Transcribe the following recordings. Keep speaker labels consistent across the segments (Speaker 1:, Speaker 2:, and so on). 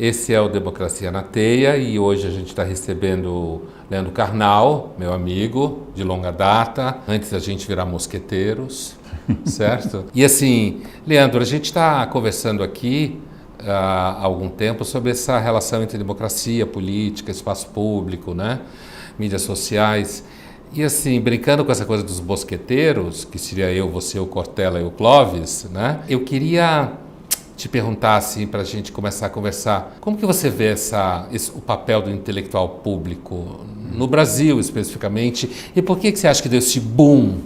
Speaker 1: Esse é o Democracia na Teia e hoje a gente está recebendo Leandro Carnal, meu amigo de longa data, antes da gente virar mosqueteiros, certo? E assim, Leandro, a gente está conversando aqui há algum tempo sobre essa relação entre democracia, política, espaço público, né? Mídias sociais. E assim, brincando com essa coisa dos mosqueteiros, que seria eu, você, o Cortella e o Clóvis, né? Eu queria te perguntar, assim, para a gente começar a conversar, como que você vê o papel do intelectual público no Brasil, especificamente, e por que você acha que deu esse boom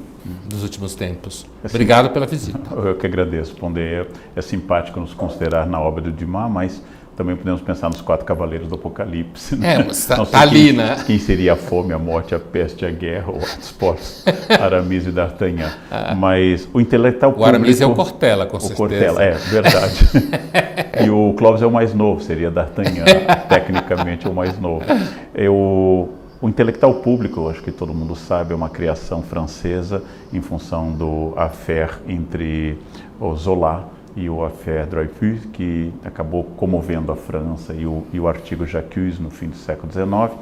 Speaker 1: dos últimos tempos? Obrigado pela visita.
Speaker 2: Eu que agradeço, Pondé. É simpático nos considerar na obra do Dumas, mas também podemos pensar nos 4 cavaleiros do Apocalipse. Né?
Speaker 1: Mas tá ali, né?
Speaker 2: Quem seria a fome, a morte, a peste, a guerra, o Athos, Aramis e D'Artagnan. Mas o intelectual público...
Speaker 1: O Aramis é o Cortella, com certeza.
Speaker 2: O Cortella, é verdade. E o Clóvis é o mais novo, seria D'Artagnan, tecnicamente o mais novo. O intelectual público, acho que todo mundo sabe, é uma criação francesa em função do affaire entre o Zola e o affaire Dreyfus, que acabou comovendo a França, e o artigo J'accuse, no fim do século XIX,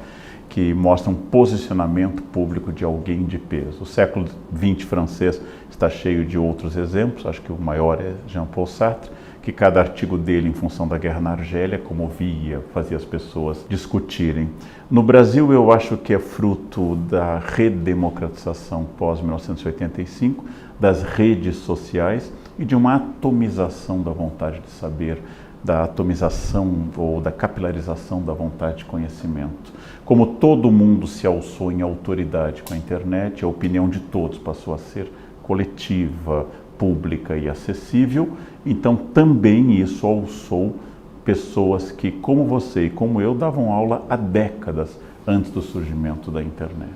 Speaker 2: que mostra um posicionamento público de alguém de peso. O século XX francês está cheio de outros exemplos, acho que o maior é Jean-Paul Sartre, que cada artigo dele, em função da guerra na Argélia, comovia, fazia as pessoas discutirem. No Brasil, eu acho que é fruto da redemocratização pós-1985, das redes sociais e de uma atomização da vontade de saber, da atomização ou da capilarização da vontade de conhecimento. Como todo mundo se alçou em autoridade com a internet, a opinião de todos passou a ser coletiva, pública e acessível, então também isso alçou pessoas que, como você e como eu, davam aula há décadas antes do surgimento da internet.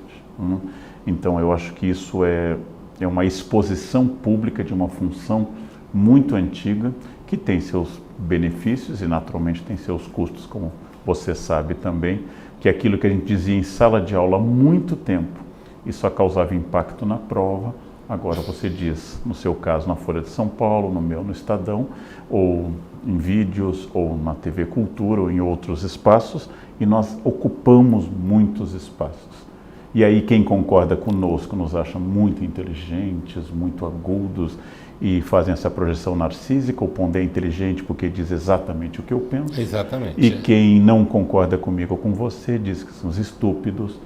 Speaker 2: Então eu acho que isso é uma exposição pública de uma função muito antiga, que tem seus benefícios e naturalmente tem seus custos, como você sabe também, que é aquilo que a gente dizia em sala de aula há muito tempo e só causava impacto na prova. Agora você diz, no seu caso, na Folha de São Paulo, no meu, no Estadão, ou em vídeos, ou na TV Cultura, ou em outros espaços, e nós ocupamos muitos espaços. E aí quem concorda conosco nos acha muito inteligentes, muito agudos, e fazem essa projeção narcísica. O Pondé é inteligente porque diz exatamente o que eu penso.
Speaker 1: Exatamente.
Speaker 2: E quem não concorda comigo ou com você diz que são estúpidos,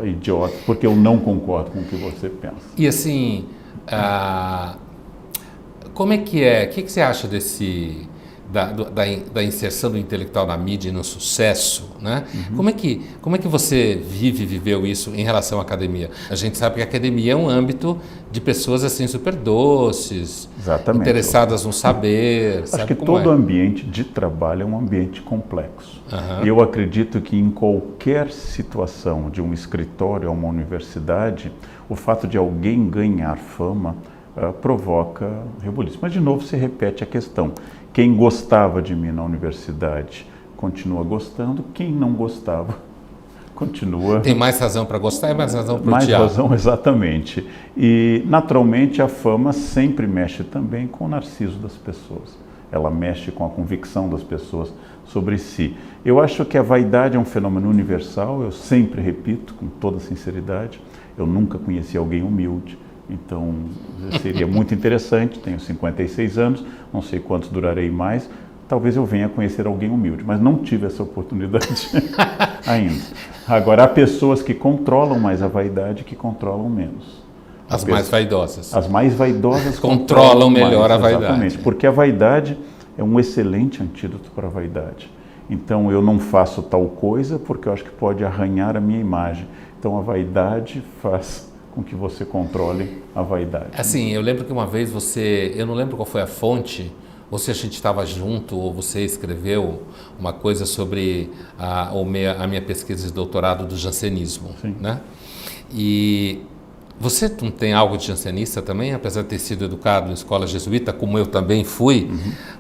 Speaker 2: idiotas, porque eu não concordo com o que você pensa.
Speaker 1: E assim, como é que é? O que você acha da inserção do intelectual na mídia e no sucesso, né? Como é que você viveu isso em relação à academia? A gente sabe que a academia é um âmbito de pessoas assim super doces,
Speaker 2: exatamente,
Speaker 1: interessadas no saber.
Speaker 2: Acho que todo ambiente de trabalho é um ambiente complexo. Eu acredito que em qualquer situação, de um escritório a uma universidade, o fato de alguém ganhar fama provoca rebuliço. Mas de novo se repete a questão. Quem gostava de mim na universidade continua gostando, quem não gostava continua...
Speaker 1: Tem mais razão para gostar e mais razão para odiar.
Speaker 2: Mais razão, exatamente. E, naturalmente, a fama sempre mexe também com o narciso das pessoas. Ela mexe com a convicção das pessoas sobre si. Eu acho que a vaidade é um fenômeno universal, eu sempre repito, com toda sinceridade, eu nunca conheci alguém humilde. Então, seria muito interessante, tenho 56 anos, não sei quantos durarei mais, talvez eu venha conhecer alguém humilde, mas não tive essa oportunidade ainda. Agora, há pessoas que controlam mais a vaidade que controlam menos.
Speaker 1: As mais vaidosas.
Speaker 2: As mais vaidosas
Speaker 1: controlam melhor a vaidade.
Speaker 2: Exatamente, porque a vaidade é um excelente antídoto para a vaidade. Então, eu não faço tal coisa porque eu acho que pode arranhar a minha imagem. Então, a vaidade faz com que você controle a vaidade.
Speaker 1: Assim, eu lembro que uma vez eu não lembro qual foi a fonte, ou se a gente estava junto, ou você escreveu uma coisa sobre a minha pesquisa de doutorado do jansenismo, né? E Você não tem algo de jansenista também, apesar de ter sido educado em escola jesuíta, como eu também fui,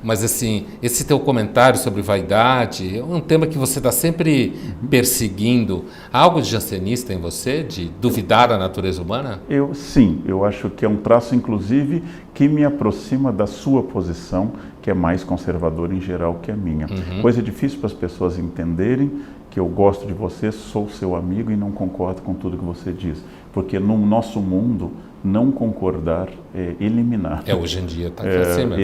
Speaker 1: mas assim, esse teu comentário sobre vaidade é um tema que você está sempre perseguindo. Há algo de jansenista em você, de duvidar da natureza humana?
Speaker 2: Sim, eu acho que é um traço, inclusive, que me aproxima da sua posição, que é mais conservadora em geral que a minha. Coisa difícil para as pessoas entenderem que eu gosto de você, sou seu amigo e não concordo com tudo que você diz. Porque no nosso mundo, não concordar é eliminar.
Speaker 1: Hoje em dia está assim mesmo.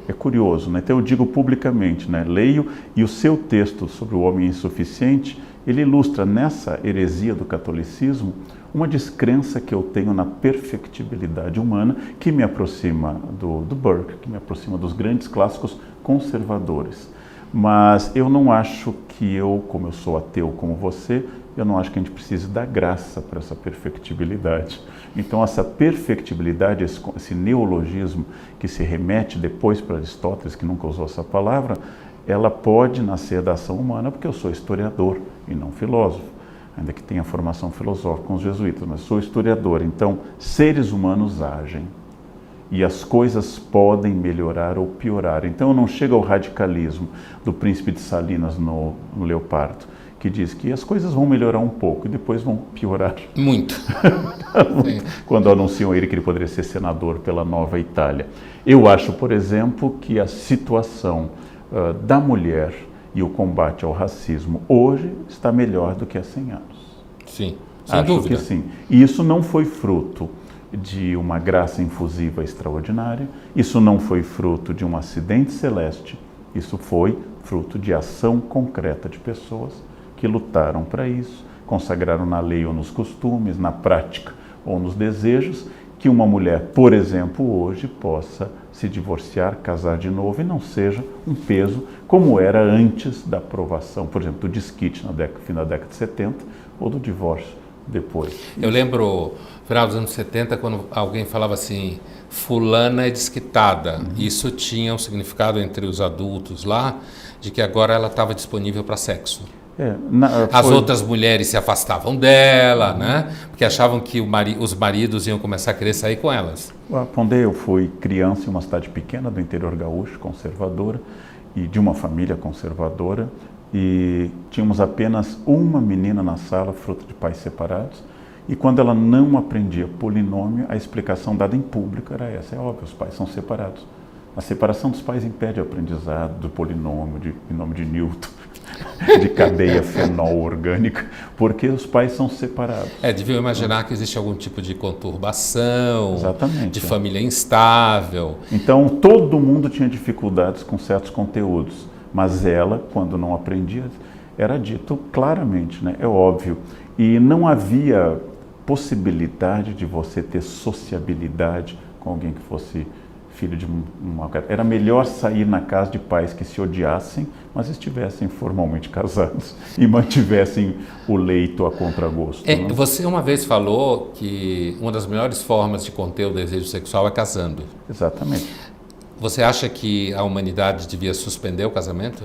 Speaker 2: É curioso, né? Então eu digo publicamente, né? Leio, e o seu texto sobre o homem insuficiente, ele ilustra nessa heresia do catolicismo uma descrença que eu tenho na perfectibilidade humana, que me aproxima do Burke, que me aproxima dos grandes clássicos conservadores. Mas eu não acho que como eu sou ateu como você, eu não acho que a gente precise dar graça para essa perfectibilidade. Então essa perfectibilidade, esse neologismo que se remete depois para Aristóteles, que nunca usou essa palavra, ela pode nascer da ação humana, porque eu sou historiador e não filósofo, ainda que tenha formação filosófica com os jesuítas, mas sou historiador. Então, seres humanos agem e as coisas podem melhorar ou piorar. Então não chega ao radicalismo do príncipe de Salinas no Leopardo, que diz que as coisas vão melhorar um pouco e depois vão piorar.
Speaker 1: Muito.
Speaker 2: Quando anunciam ele que ele poderia ser senador pela Nova Itália. Eu acho, por exemplo, que a situação da mulher e o combate ao racismo hoje está melhor do que há 100 anos.
Speaker 1: Sim, sem
Speaker 2: acho
Speaker 1: dúvida.
Speaker 2: Que sim. E isso não foi fruto de uma graça infusiva extraordinária, isso não foi fruto de um acidente celeste, isso foi fruto de ação concreta de pessoas que lutaram para isso, consagraram na lei ou nos costumes, na prática ou nos desejos, que uma mulher, por exemplo, hoje possa se divorciar, casar de novo e não seja um peso como era antes da aprovação, por exemplo, do desquite no fim da década de 70 ou do divórcio depois.
Speaker 1: Eu lembro, no final dos anos 70, quando alguém falava assim, fulana é desquitada. Isso tinha um significado entre os adultos lá, de que agora ela estava disponível para sexo. As outras mulheres se afastavam dela, né? Porque achavam que os maridos iam começar a querer sair com elas.
Speaker 2: Quando eu fui criança em uma cidade pequena do interior gaúcho, conservadora, e de uma família conservadora, e tínhamos apenas uma menina na sala, fruto de pais separados, e quando ela não aprendia polinômio, a explicação dada em público era essa: é óbvio, os pais são separados. A separação dos pais impede o aprendizado do polinômio, em nome de Newton, de cadeia fenol orgânica, porque os pais são separados.
Speaker 1: Deviam imaginar que existe algum tipo de conturbação,
Speaker 2: exatamente,
Speaker 1: de família instável.
Speaker 2: Então, todo mundo tinha dificuldades com certos conteúdos, mas ela, quando não aprendia, era dito claramente, né? É óbvio. E não havia possibilidade de você ter sociabilidade com alguém que fosse filho de uma... Era melhor sair na casa de pais que se odiassem, mas estivessem formalmente casados e mantivessem o leito a contragosto. Né?
Speaker 1: Você uma vez falou que uma das melhores formas de conter o desejo sexual é casando.
Speaker 2: Exatamente.
Speaker 1: Você acha que a humanidade devia suspender o casamento?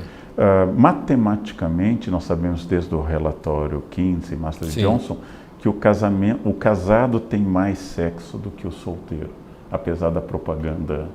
Speaker 2: Matematicamente, nós sabemos desde o relatório Kinsey e Master Johnson que o casado tem mais sexo do que o solteiro, apesar da propaganda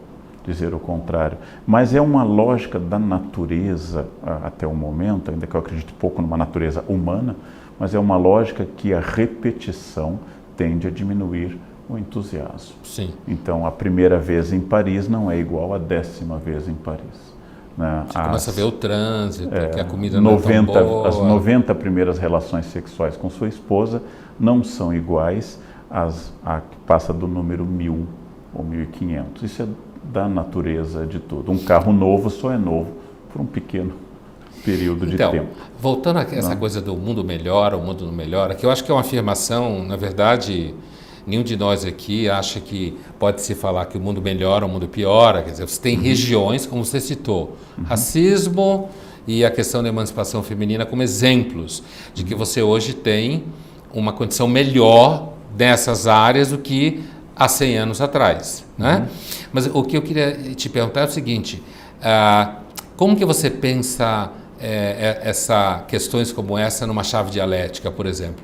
Speaker 2: dizer o contrário. Mas é uma lógica da natureza até o momento, ainda que eu acredite pouco numa natureza humana, mas é uma lógica que a repetição tende a diminuir o entusiasmo.
Speaker 1: Sim.
Speaker 2: Então, a primeira vez em Paris não é igual à 10ª vez em Paris. Né?
Speaker 1: Você começa a ver o trânsito, que a comida não é tão boa.
Speaker 2: As 90 primeiras relações sexuais com sua esposa não são iguais à que passa do número 1000 ou 1500. Isso é da natureza de tudo. Um carro novo só é novo por um pequeno período de tempo.
Speaker 1: Voltando a essa coisa do mundo melhora, o mundo não melhora, que eu acho que é uma afirmação, na verdade, nenhum de nós aqui acha que pode-se falar que o mundo melhora, o mundo piora. Quer dizer, você tem regiões, como você citou, racismo e a questão da emancipação feminina como exemplos de que você hoje tem uma condição melhor nessas áreas do que há 100 anos atrás, né? Mas o que eu queria te perguntar é o seguinte, como que você pensa questões como essa numa chave dialética, por exemplo?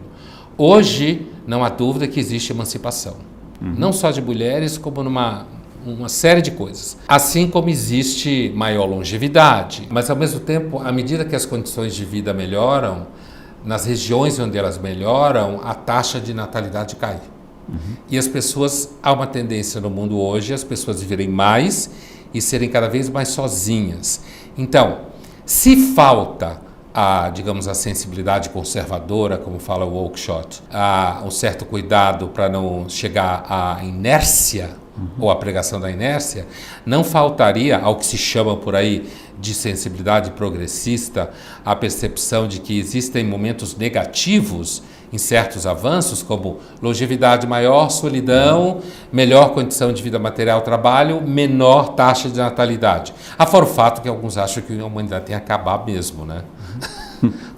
Speaker 1: Hoje, não há dúvida que existe emancipação. Não só de mulheres, como uma série de coisas. Assim como existe maior longevidade. Mas, ao mesmo tempo, à medida que as condições de vida melhoram, nas regiões onde elas melhoram, a taxa de natalidade cai. E as pessoas, há uma tendência no mundo hoje, as pessoas viverem mais e serem cada vez mais sozinhas. Então, se falta digamos, a sensibilidade conservadora, como fala o Oakeshott, um certo cuidado para não chegar à inércia, ou à pregação da inércia, não faltaria, ao que se chama por aí de sensibilidade progressista, a percepção de que existem momentos negativos em certos avanços, como longevidade maior, solidão, melhor condição de vida material, trabalho, menor taxa de natalidade. Afora o fato que alguns acham que a humanidade tem que acabar mesmo, né?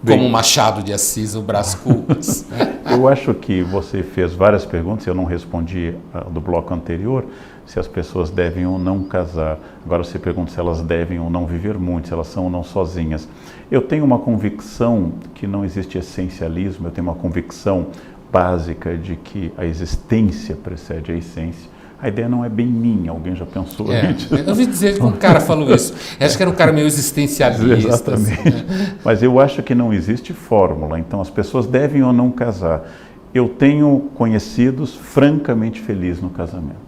Speaker 1: Como Machado de Assis, o Brás Cubas.
Speaker 2: Eu acho que você fez várias perguntas, eu não respondi do bloco anterior, se as pessoas devem ou não casar. Agora você pergunta se elas devem ou não viver muito, se elas são ou não sozinhas. Eu tenho uma convicção que não existe essencialismo, eu tenho uma convicção básica de que a existência precede a essência. A ideia não é bem minha, alguém já pensou nisso?
Speaker 1: Eu ouvi dizer que um cara falou isso. Eu acho que era um cara meio existencialista.
Speaker 2: Exatamente. Assim, né? Mas eu acho que não existe fórmula, então as pessoas devem ou não casar. Eu tenho conhecidos francamente felizes no casamento.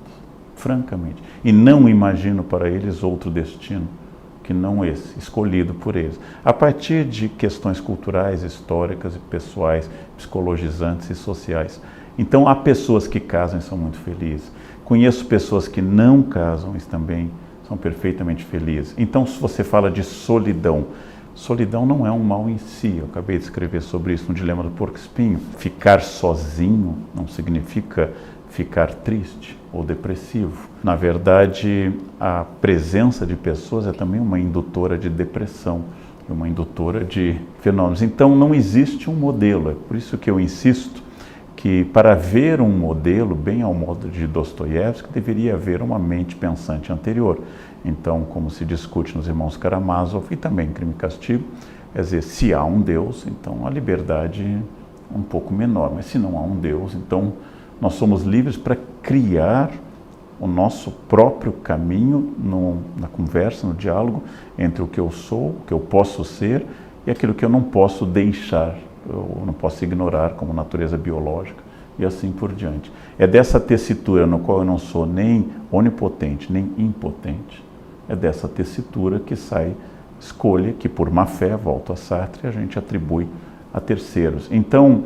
Speaker 2: Francamente. E não imagino para eles outro destino que não esse, escolhido por eles. A partir de questões culturais, históricas e pessoais, psicologizantes e sociais. Então há pessoas que casam e são muito felizes. Conheço pessoas que não casam e também são perfeitamente felizes. Então, se você fala de solidão, solidão não é um mal em si. Eu acabei de escrever sobre isso no Dilema do Porco-Espinho. Ficar sozinho não significa ficar triste ou depressivo. Na verdade, a presença de pessoas é também uma indutora de depressão, uma indutora de fenômenos. Então, não existe um modelo. É por isso que eu insisto que para haver um modelo, bem ao modo de Dostoiévski, deveria haver uma mente pensante anterior. Então, como se discute nos Irmãos Karamazov e também em Crime e Castigo, quer dizer, se há um Deus, então a liberdade é um pouco menor, mas se não há um Deus, então nós somos livres para criar o nosso próprio caminho na conversa, no diálogo entre o que eu sou, o que eu posso ser e aquilo que eu não posso deixar, eu não posso ignorar como natureza biológica e assim por diante. É dessa tessitura no qual eu não sou nem onipotente, nem impotente, é dessa tessitura que sai escolha que por má fé, volto a Sartre, a gente atribui a terceiros. Então,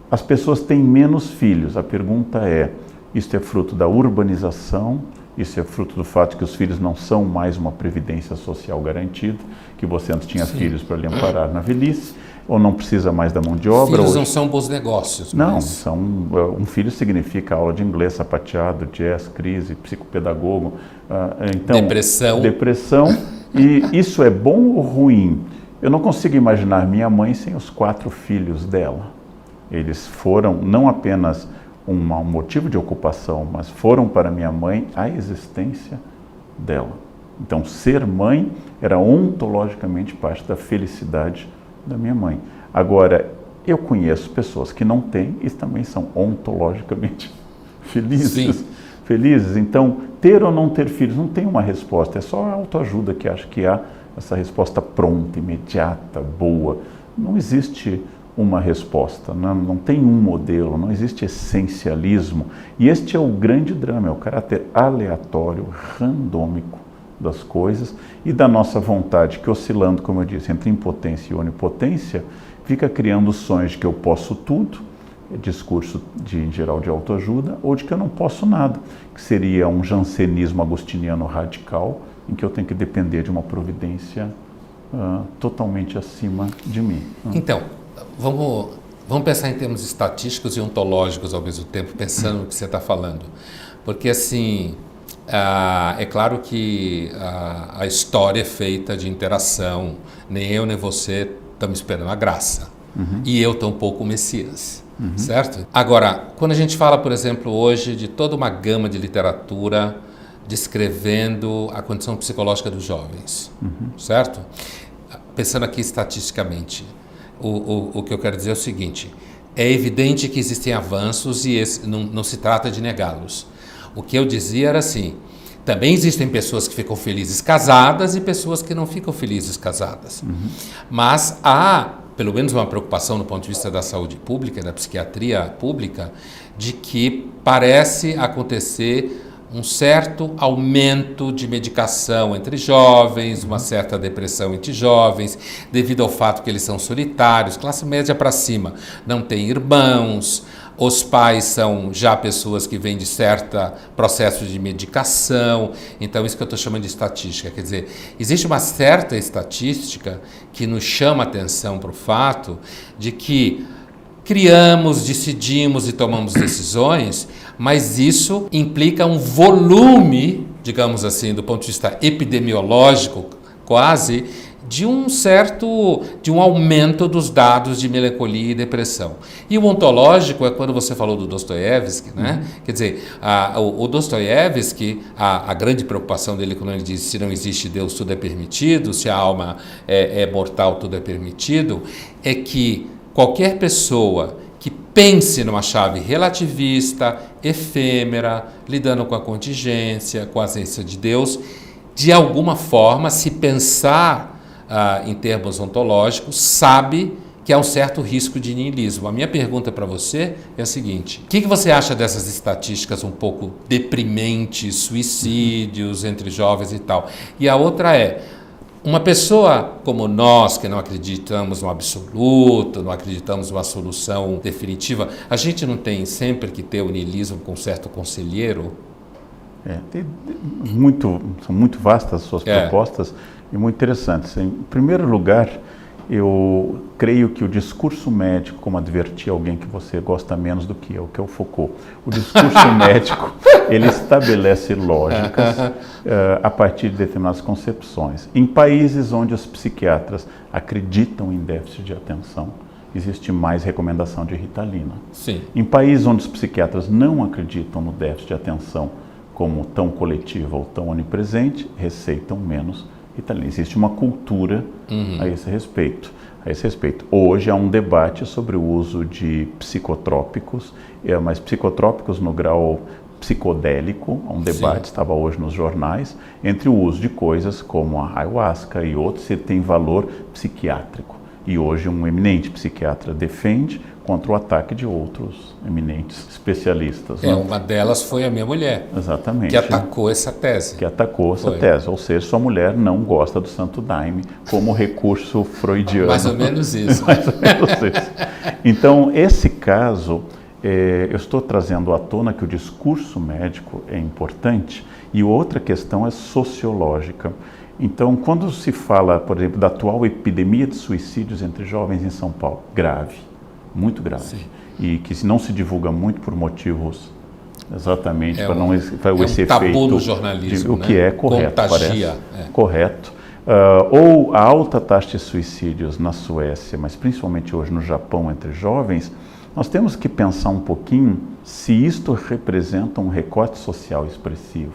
Speaker 2: as pessoas têm menos filhos. A pergunta é, isto é fruto da urbanização, isso é fruto do fato que os filhos não são mais uma previdência social garantida, que você antes tinha filhos para lhe amparar na velhice, ou não precisa mais da mão de obra.
Speaker 1: Filhos
Speaker 2: hoje
Speaker 1: não são bons negócios.
Speaker 2: Não,
Speaker 1: mas...
Speaker 2: um filho significa aula de inglês, sapateado, jazz, crise, psicopedagogo, então, depressão. E isso é bom ou ruim? Eu não consigo imaginar minha mãe sem os 4 filhos dela. Eles foram não apenas um motivo de ocupação, mas foram para minha mãe a existência dela. Então, ser mãe era ontologicamente parte da felicidade da minha mãe. Agora, eu conheço pessoas que não têm e também são ontologicamente felizes.
Speaker 1: Sim.
Speaker 2: Felizes. Então, ter ou não ter filhos não tem uma resposta, é só a autoajuda que acha que há essa resposta pronta, imediata, boa. Não existe uma resposta, não tem um modelo, não existe essencialismo. E este é o grande drama, é o caráter aleatório, randômico das coisas e da nossa vontade, que oscilando, como eu disse, entre impotência e onipotência, fica criando sonhos de que eu posso tudo, discurso em geral de autoajuda, ou de que eu não posso nada, que seria um jansenismo agostiniano radical, em que eu tenho que depender de uma providência totalmente acima de mim.
Speaker 1: Então, vamos pensar em termos estatísticos e ontológicos ao mesmo tempo, pensando no que você está falando. Porque, assim, é claro que a história é feita de interação. Nem eu nem você estamos esperando a graça. E eu tampouco o Messias. Certo? Agora, quando a gente fala, por exemplo, hoje de toda uma gama de literatura descrevendo a condição psicológica dos jovens, certo? Pensando aqui estatisticamente, o que eu quero dizer é o seguinte, é evidente que existem avanços e não se trata de negá-los. O que eu dizia era assim, também existem pessoas que ficam felizes casadas e pessoas que não ficam felizes casadas. Mas há, pelo menos, uma preocupação do ponto de vista da saúde pública, da psiquiatria pública, de que parece acontecer um certo aumento de medicação entre jovens, uma certa depressão entre jovens, devido ao fato que eles são solitários, classe média para cima, não tem irmãos, os pais são já pessoas que vêm de certo processo de medicação, então isso que eu estou chamando de estatística, quer dizer, existe uma certa estatística que nos chama a atenção para o fato de que criamos, decidimos e tomamos decisões, mas isso implica um volume, digamos assim, do ponto de vista epidemiológico, quase, de um aumento dos dados de melancolia e depressão. E o ontológico é quando você falou do Dostoiévski, né? Quer dizer, o Dostoiévski, a grande preocupação dele quando ele diz se não existe Deus, tudo é permitido, se a alma é mortal, tudo é permitido, é que qualquer pessoa que pense numa chave relativista, efêmera, lidando com a contingência, com a ausência de Deus, de alguma forma, se pensar em termos ontológicos, sabe que há um certo risco de niilismo. A minha pergunta para você é a seguinte: o que você acha dessas estatísticas um pouco deprimentes, suicídios entre jovens e tal? E a outra é, uma pessoa como nós, que não acreditamos no absoluto, não acreditamos numa solução definitiva, a gente não tem sempre que ter o niilismo com um certo conselheiro?
Speaker 2: São muito vastas as suas propostas e muito interessantes. Em primeiro lugar, eu creio que o discurso médico, como advertir alguém que você gosta menos do que é o Foucault, o discurso médico, ele estabelece lógicas a partir de determinadas concepções. Em países onde os psiquiatras acreditam em déficit de atenção, existe mais recomendação de Ritalina.
Speaker 1: Sim.
Speaker 2: Em países onde os psiquiatras não acreditam no déficit de atenção como tão coletivo ou tão onipresente, receitam menos Ritalina. Existe uma cultura a esse respeito. Hoje há um debate sobre o uso de psicotrópicos, mas psicotrópicos no grau psicodélico, há um debate, estava hoje nos jornais, entre o uso de coisas como a ayahuasca e outros que tem valor psiquiátrico. E hoje um eminente psiquiatra defende contra o ataque de outros eminentes especialistas.
Speaker 1: Uma delas foi a minha mulher.
Speaker 2: Exatamente.
Speaker 1: Que atacou essa tese.
Speaker 2: Ou seja, sua mulher não gosta do Santo Daime como recurso freudiano.
Speaker 1: Mais ou menos isso.
Speaker 2: Mais ou menos isso. Então, esse caso, eu estou trazendo à tona que o discurso médico é importante e outra questão é sociológica. Então, quando se fala, por exemplo, da atual epidemia de suicídios entre jovens em São Paulo, grave, muito grave, sim, e que não se divulga muito por motivos exatamente para não esse
Speaker 1: tabu
Speaker 2: efeito
Speaker 1: do jornalismo,
Speaker 2: o que é correto,
Speaker 1: contagia,
Speaker 2: parece correto. Ou a alta taxa de suicídios na Suécia, mas principalmente hoje no Japão entre jovens, nós temos que pensar um pouquinho se isto representa um recorte social expressivo.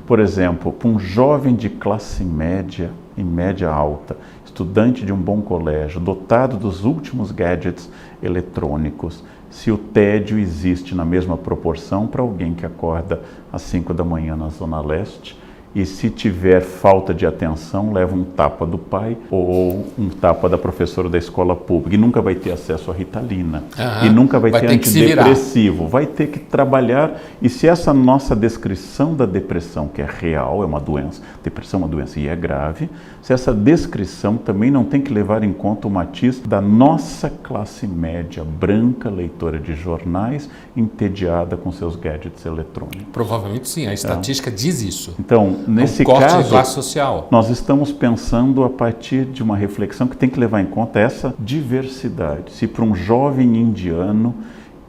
Speaker 2: Por exemplo, para um jovem de classe média e média alta, estudante de um bom colégio, dotado dos últimos gadgets eletrônicos, se o tédio existe na mesma proporção para alguém que acorda às 5 da manhã na Zona Leste, e se tiver falta de atenção, leva um tapa do pai ou um tapa da professora da escola pública e nunca vai ter acesso à Ritalina e nunca vai ter antidepressivo, vai ter que trabalhar. E se essa nossa descrição da depressão, que é real, é uma doença, depressão é uma doença e é grave, se essa descrição também não tem que levar em conta o matiz da nossa classe média branca, leitora de jornais, entediada com seus gadgets eletrônicos.
Speaker 1: Provavelmente sim, a estatística diz isso.
Speaker 2: Então, nesse
Speaker 1: caso, classe social.
Speaker 2: Nós estamos pensando a partir de uma reflexão que tem que levar em conta essa diversidade. Se para um jovem indiano,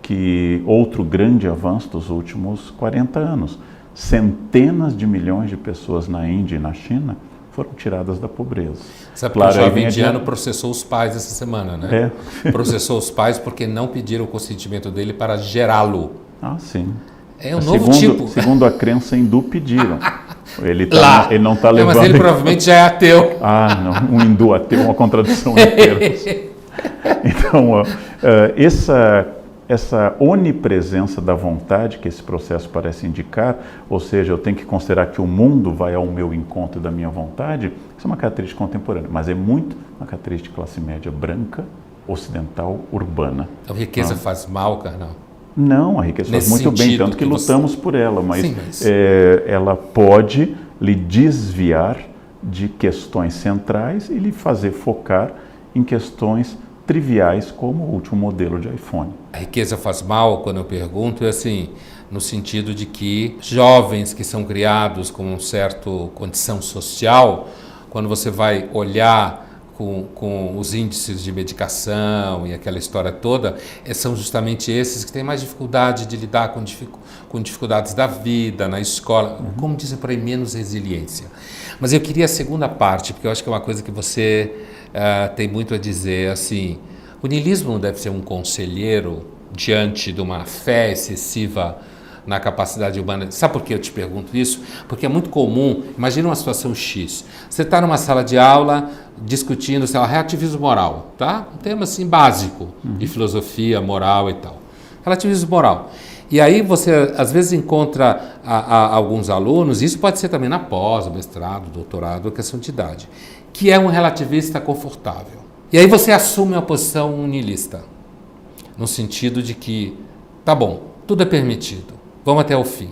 Speaker 2: que outro grande avanço dos últimos 40 anos, centenas de milhões de pessoas na Índia e na China foram tiradas da pobreza.
Speaker 1: Sabe que o jovem indiano processou os pais essa semana, né? Processou os pais porque não pediram o consentimento dele para gerá-lo.
Speaker 2: Ah, sim.
Speaker 1: É um novo tipo.
Speaker 2: Segundo a crença hindu, pediram. Ele não está levando...
Speaker 1: Mas ele provavelmente já é ateu.
Speaker 2: Ah, não. Um hindu ateu é uma contradição em termos. Então, essa onipresença da vontade que esse processo parece indicar, ou seja, eu tenho que considerar que o mundo vai ao meu encontro da minha vontade, isso é uma característica contemporânea, mas é muito uma característica de classe média branca, ocidental, urbana.
Speaker 1: A riqueza faz mal, Karnal?
Speaker 2: Não, a riqueza faz muito bem, tanto que lutamos por ela, mas, ela pode lhe desviar de questões centrais e lhe fazer focar em questões triviais como o último modelo de iPhone.
Speaker 1: A riqueza faz mal, quando eu pergunto, é assim, no sentido de que jovens que são criados com uma certa condição social, quando você vai olhar com os índices de medicação e aquela história toda, são justamente esses que têm mais dificuldade de lidar com dificuldades da vida, na escola, como dizem por aí, menos resiliência. Mas eu queria a segunda parte, porque eu acho que é uma coisa que você tem muito a dizer, assim, o niilismo não deve ser um conselheiro diante de uma fé excessiva na capacidade humana. Sabe por que eu te pergunto isso? Porque é muito comum, imagina uma situação X, você está numa sala de aula discutindo, sei lá, relativismo moral, tá? Um tema assim básico de filosofia, moral e tal. Relativismo moral. E aí você às vezes encontra alguns alunos, isso pode ser também na pós, mestrado, doutorado, questão de idade, que é um relativista confortável. E aí você assume uma posição niilista, no sentido de que, tá bom, tudo é permitido, vamos até o fim.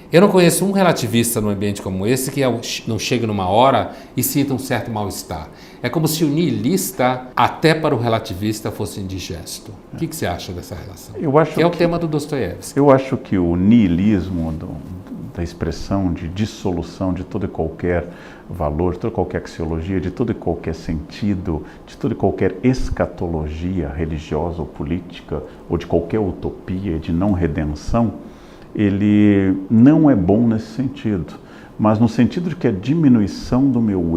Speaker 1: Eu não conheço um relativista num ambiente como esse que não chega numa hora e sinta um certo mal-estar. É como se o niilista, até para o relativista, fosse indigesto. O que você acha dessa relação?
Speaker 2: Eu acho
Speaker 1: que é o tema do Dostoiévski.
Speaker 2: Eu acho que o niilismo, da expressão de dissolução de todo e qualquer valor, de toda qualquer axiologia, de todo e qualquer sentido, de toda e qualquer escatologia religiosa ou política, ou de qualquer utopia de não redenção, ele não é bom nesse sentido, mas no sentido de que a diminuição do meu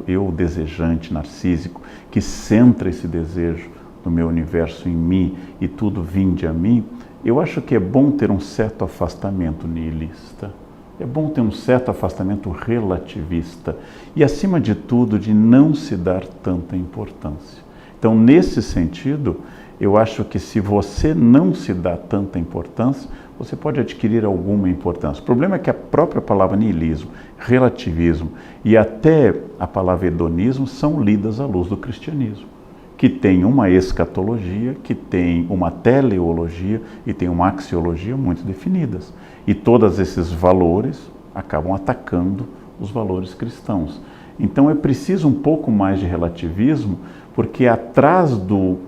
Speaker 2: eu desejante, narcísico, que centra esse desejo do meu universo em mim e tudo vinde a mim, eu acho que é bom ter um certo afastamento niilista, é bom ter um certo afastamento relativista e, acima de tudo, de não se dar tanta importância. Então, nesse sentido, eu acho que se você não se dá tanta importância, você pode adquirir alguma importância. O problema é que a própria palavra niilismo, relativismo e até a palavra hedonismo são lidas à luz do cristianismo, que tem uma escatologia, que tem uma teleologia e tem uma axiologia muito definidas. E todos esses valores acabam atacando os valores cristãos. Então é preciso um pouco mais de relativismo, porque atrás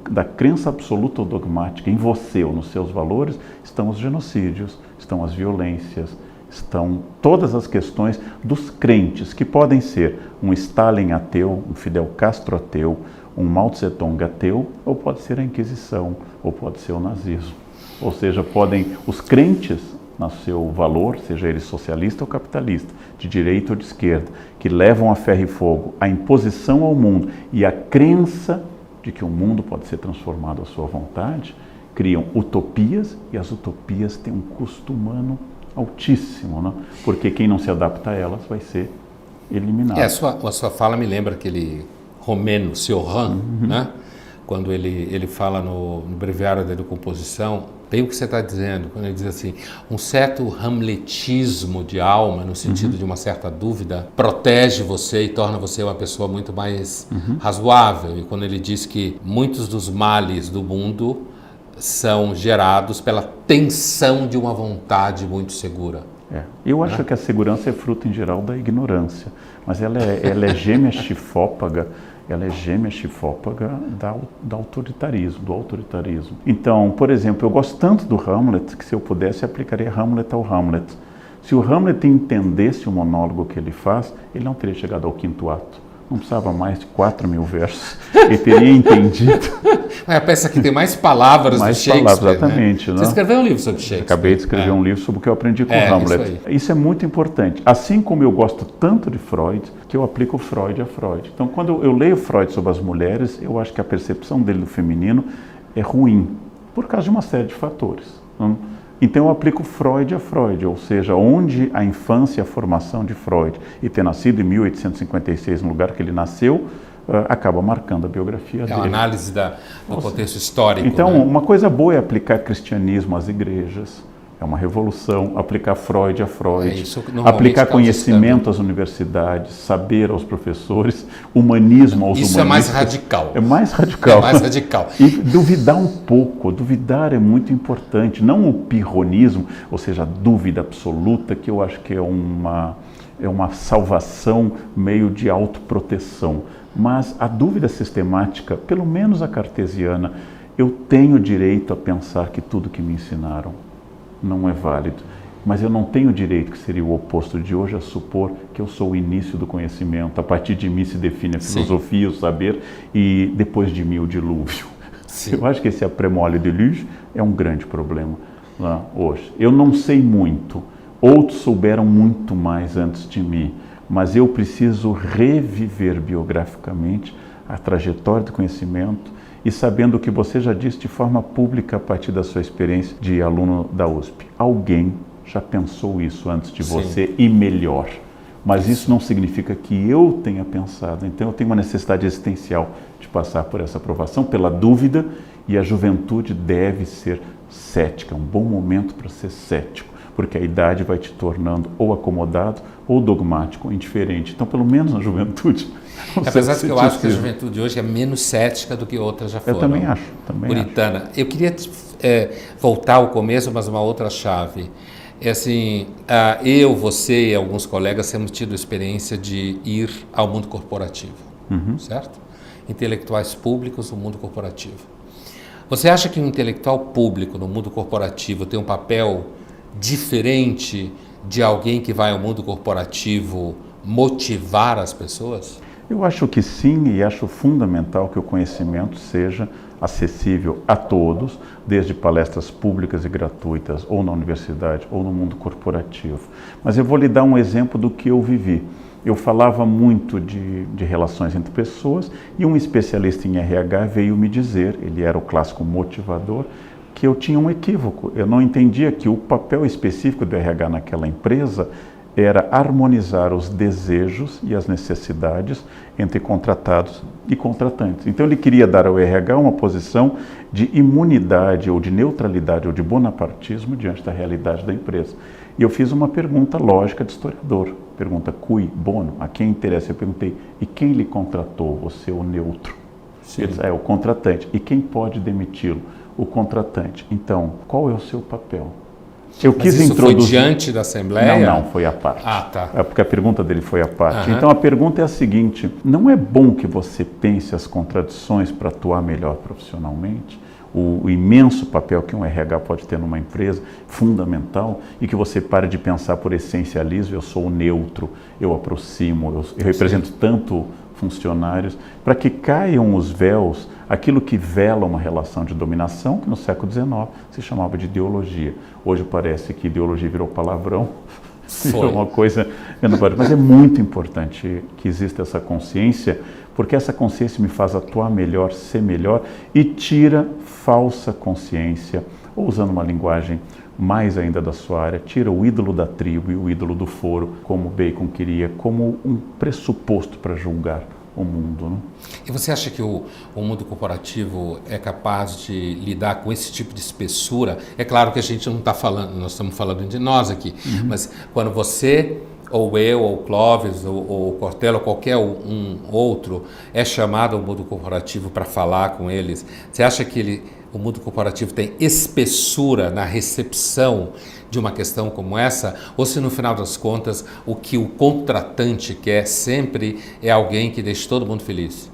Speaker 2: da crença absoluta ou dogmática em você ou nos seus valores estão os genocídios, estão as violências, estão todas as questões dos crentes, que podem ser um Stalin ateu, um Fidel Castro ateu, um Mao Tse-tung ateu, ou pode ser a Inquisição, ou pode ser o nazismo. Ou seja, podem os crentes, no seu valor, seja ele socialista ou capitalista, de direita ou de esquerda, que levam a ferro e fogo a imposição ao mundo e a crença de que o mundo pode ser transformado à sua vontade, criam utopias, e as utopias têm um custo humano altíssimo, né? Porque quem não se adapta a elas vai ser eliminado.
Speaker 1: A sua fala me lembra aquele romeno, Cioran, né? Quando ele fala no Breviário da Decomposição, bem o que você está dizendo, quando ele diz assim, um certo hamletismo de alma, no sentido de uma certa dúvida, protege você e torna você uma pessoa muito mais razoável. E quando ele diz que muitos dos males do mundo são gerados pela tensão de uma vontade muito segura.
Speaker 2: Eu acho que a segurança é fruto, em geral, da ignorância, mas ela é gêmea chifópaga. Ela é gêmea chifópaga do autoritarismo. Então, por exemplo, eu gosto tanto do Hamlet que, se eu pudesse, aplicaria Hamlet ao Hamlet. Se o Hamlet entendesse o monólogo que ele faz, ele não teria chegado ao quinto ato. Não precisava mais de 4.000 versos. Ele teria entendido.
Speaker 1: É a peça que tem mais palavras do Shakespeare. Mais palavras,
Speaker 2: exatamente.
Speaker 1: Né? Você escreveu um livro sobre Shakespeare.
Speaker 2: Acabei de escrever um livro sobre o que eu aprendi com Hamlet. Isso é muito importante. Assim como eu gosto tanto de Freud, que eu aplico Freud a Freud. Então, quando eu leio Freud sobre as mulheres, eu acho que a percepção dele do feminino é ruim, por causa de uma série de fatores. Então eu aplico Freud a Freud, ou seja, onde a infância e a formação de Freud, e ter nascido em 1856 no lugar que ele nasceu, acaba marcando a biografia dele.
Speaker 1: É uma análise do contexto histórico.
Speaker 2: Então,
Speaker 1: né?
Speaker 2: uma coisa boa é aplicar cristianismo às igrejas, é uma revolução, aplicar Freud a Freud, aplicar conhecimento às universidades, saber aos professores, humanismo aos humanistas.
Speaker 1: Isso é mais radical.
Speaker 2: É mais radical.
Speaker 1: É mais radical.
Speaker 2: E duvidar um pouco, duvidar é muito importante, não o pirronismo, ou seja, a dúvida absoluta, que eu acho que é uma salvação meio de autoproteção. Mas a dúvida sistemática, pelo menos a cartesiana, eu tenho direito a pensar que tudo que me ensinaram não é válido, mas eu não tenho direito, que seria o oposto de hoje, a supor que eu sou o início do conhecimento, a partir de mim se define a filosofia, o saber, e depois de mim o dilúvio. Sim. Eu acho que esse après-moi déluge é um grande problema lá hoje. Eu não sei muito, outros souberam muito mais antes de mim, mas eu preciso reviver biograficamente a trajetória do conhecimento e sabendo o que você já disse de forma pública a partir da sua experiência de aluno da USP. Alguém já pensou isso antes de você e melhor. Mas isso não significa que eu tenha pensado. Então eu tenho uma necessidade existencial de passar por essa aprovação, pela dúvida, e a juventude deve ser cética. É um bom momento para ser cético, porque a idade vai te tornando ou acomodado ou dogmático, ou indiferente. Então, pelo menos na juventude...
Speaker 1: Apesar de que eu acho que a juventude hoje é menos cética do que outras já foram.
Speaker 2: Eu também acho.
Speaker 1: Puritana. Eu queria voltar ao começo, mas uma outra chave. É assim, eu, você e alguns colegas temos tido a experiência de ir ao mundo corporativo, certo? Intelectuais públicos no mundo corporativo. Você acha que um intelectual público no mundo corporativo tem um papel diferente de alguém que vai ao mundo corporativo motivar as pessoas?
Speaker 2: Eu acho que sim, e acho fundamental que o conhecimento seja acessível a todos, desde palestras públicas e gratuitas, ou na universidade, ou no mundo corporativo. Mas eu vou lhe dar um exemplo do que eu vivi. Eu falava muito de relações entre pessoas e um especialista em RH veio me dizer, ele era o clássico motivador, que eu tinha um equívoco. Eu não entendia que o papel específico do RH naquela empresa era harmonizar os desejos e as necessidades entre contratados e contratantes. Então ele queria dar ao RH uma posição de imunidade ou de neutralidade ou de bonapartismo diante da realidade da empresa. E eu fiz uma pergunta lógica de historiador, pergunta cui bono, a quem interessa? Eu perguntei, e quem lhe contratou? Você, o neutro? Ele disse, o contratante. E quem pode demiti-lo? O contratante. Então, qual é o seu papel? Eu quis introduzir...
Speaker 1: foi diante da Assembleia?
Speaker 2: Não, foi à parte.
Speaker 1: Tá.
Speaker 2: É porque a pergunta dele foi à parte. Então a pergunta é a seguinte, não é bom que você pense as contradições para atuar melhor profissionalmente? O imenso papel que um RH pode ter numa empresa, fundamental, e que você pare de pensar por essencialismo, eu sou o neutro, eu aproximo, eu represento tanto funcionários, para que caiam os véus, aquilo que vela uma relação de dominação, que no século XIX se chamava de ideologia. Hoje parece que ideologia virou palavrão, virou uma coisa... Mas é muito importante que exista essa consciência, porque essa consciência me faz atuar melhor, ser melhor, e tira falsa consciência, ou usando uma linguagem mais ainda da sua área, tira o ídolo da tribo e o ídolo do foro, como Bacon queria, como um pressuposto para julgar o mundo. Né?
Speaker 1: E você acha que o mundo corporativo é capaz de lidar com esse tipo de espessura? É claro que a gente não está falando, nós estamos falando de nós aqui, mas quando você, ou eu, ou o Clóvis, ou o Cortella, ou qualquer um outro, é chamado ao mundo corporativo para falar com eles, você acha que o mundo corporativo tem espessura na recepção de uma questão como essa? Ou se no final das contas o que o contratante quer sempre é alguém que deixe todo mundo feliz?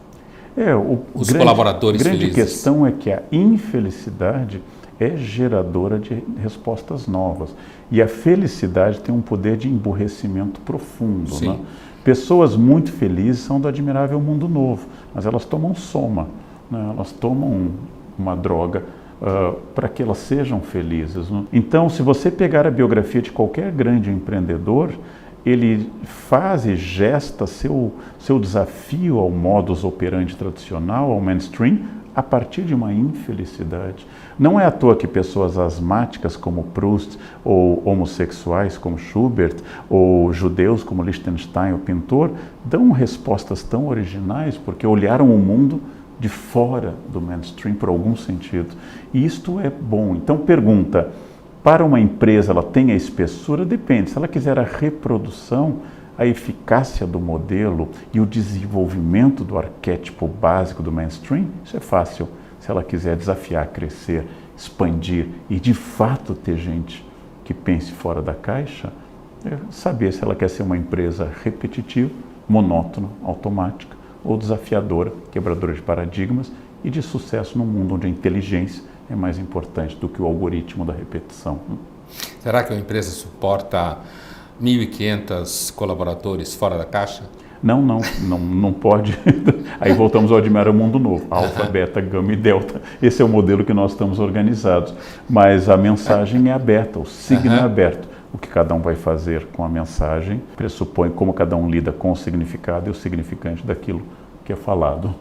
Speaker 1: Os colaboradores felizes.
Speaker 2: A grande questão é que a infelicidade é geradora de respostas novas. E a felicidade tem um poder de emburrecimento profundo. Né? Pessoas muito felizes são do admirável mundo novo, mas elas tomam soma, né? Elas tomam uma droga para que elas sejam felizes. Né? Então, se você pegar a biografia de qualquer grande empreendedor, ele faz e gesta seu desafio ao modus operandi tradicional, ao mainstream, a partir de uma infelicidade. Não é à toa que pessoas asmáticas como Proust, ou homossexuais como Schubert, ou judeus como Liechtenstein, o pintor, dão respostas tão originais porque olharam o mundo de fora do mainstream por algum sentido. E isto é bom. Então pergunta, para uma empresa ela tem a espessura? Depende. Se ela quiser a reprodução, a eficácia do modelo e o desenvolvimento do arquétipo básico do mainstream, isso é fácil. Se ela quiser desafiar, crescer, expandir e de fato ter gente que pense fora da caixa, é saber se ela quer ser uma empresa repetitiva, monótona, automática ou desafiadora, quebradora de paradigmas e de sucesso num mundo onde a inteligência é mais importante do que o algoritmo da repetição.
Speaker 1: Será que a empresa suporta 1.500 colaboradores fora da caixa?
Speaker 2: Não pode. Aí voltamos ao Admirar o Mundo Novo. Alfa, beta, gama e delta. Esse é o modelo que nós estamos organizados. Mas a mensagem é aberta, o signo é aberto. O que cada um vai fazer com a mensagem pressupõe como cada um lida com o significado e o significante daquilo que é falado.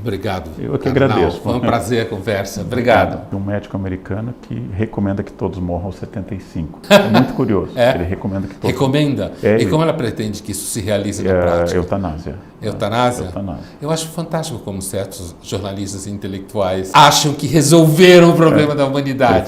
Speaker 1: Obrigado.
Speaker 2: Eu que agradeço.
Speaker 1: Foi um prazer a conversa. Obrigado.
Speaker 2: Um médico americano que recomenda que todos morram aos 75. É muito curioso. Ele recomenda que todos...
Speaker 1: Recomenda? E como ela pretende que isso se realize na prática?
Speaker 2: Eutanásia.
Speaker 1: Eutanásia?
Speaker 2: Eutanásia.
Speaker 1: Eu acho fantástico como certos jornalistas intelectuais acham que resolveram o problema da humanidade.